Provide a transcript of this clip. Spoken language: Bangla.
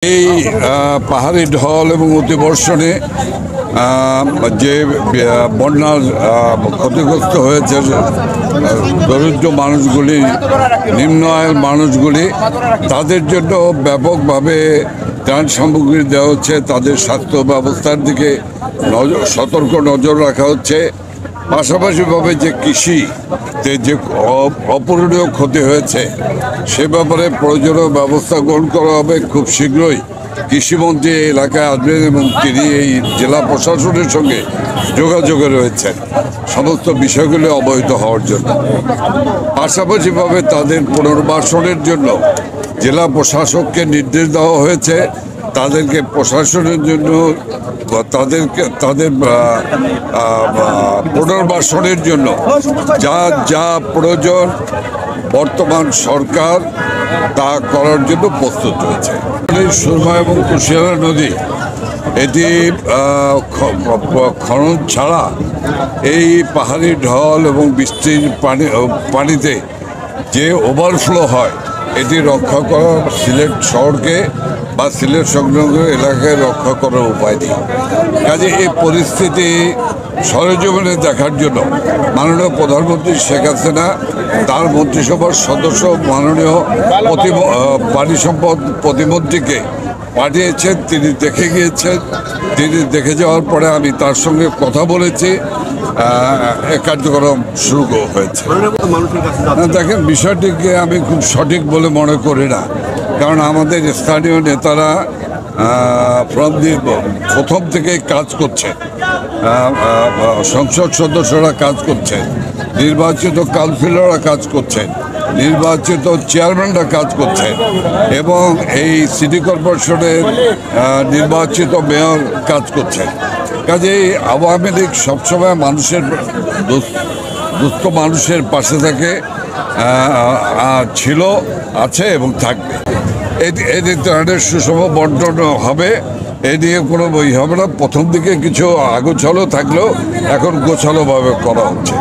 এই পাহাড়ি ঢল এবং অতিবর্ষণে যে বন্যার ক্ষতিগ্রস্ত হয়েছে দরিদ্র মানুষগুলি, নিম্ন আয়ের মানুষগুলি, তাদের জন্য ব্যাপকভাবে ত্রাণ সামগ্রী দেওয়া হচ্ছে। তাদের স্বাস্থ্য ব্যবস্থার দিকে সতর্ক নজর রাখা হচ্ছে। পাশাপাশিভাবে যে কৃষিতে যে অপূরণীয় ক্ষতি হয়েছে সে ব্যাপারে প্রয়োজনীয় ব্যবস্থা গ্রহণ করা হবে। খুব শীঘ্রই কৃষিমন্ত্রী এলাকায় আসবেন এবং তিনি এই জেলা প্রশাসনের সঙ্গে যোগাযোগে রয়েছেন সমস্ত বিষয়গুলি অবহিত হওয়ার জন্য। পাশাপাশিভাবে তাদের পুনর্বাসনের জন্য জেলা প্রশাসককে নির্দেশ দেওয়া হয়েছে। তাদেরকে প্রশাসনের জন্য তাদের পুনর্বাসনের জন্য যা প্রয়োজন বর্তমান সরকার তা করার জন্য প্রস্তুত রয়েছে। সুরমা এবং কুশিয়ারা নদী এটি খনন ছাড়া এই পাহাড়ি ঢল এবং বৃষ্টির পানিতে যে ওভারফ্লো হয় এটি রক্ষা করা সিলেট শহরকে বা সিলেট সংলগ্ন এলাকায় রক্ষা করার উপায় নেই। কাজে এই পরিস্থিতি সরেজমিনে দেখার জন্য মাননীয় প্রধানমন্ত্রী শেখ হাসিনা তার মন্ত্রিসভার সদস্য মাননীয় পানি সম্পদ প্রতিমন্ত্রীকে পাঠিয়েছেন। তিনি দেখে গিয়েছেন। তিনি দেখে যাওয়ার পরে আমি তার সঙ্গে কথা বলেছি। কার্যক্রম শুরু হয়েছে। দেখেন, বিষয়টিকে আমি খুব সঠিক বলে মনে করি না, কারণ আমাদের স্থানীয় নেতারা প্রথম থেকে কাজ করছেন, সংসদ সদস্যরা কাজ করছেন, নির্বাচিত কাউন্সিলররা কাজ করছেন, নির্বাচিত চেয়ারম্যানরা কাজ করছেন এবং এই সিটি কর্পোরেশনের নির্বাচিত মেয়র কাজ করছেন। কাজেই আওয়ামী লীগ সবসময় দুস্থ মানুষের পাশে থাকে, ছিল, আছে এবং থাকবে। এই ত্রাণের সুষম বন্টন হবে, এ নিয়ে কোনো বই হবে না। প্রথম দিকে কিছু আগোছালো থাকলেও এখন গোছালোভাবে করা হচ্ছে।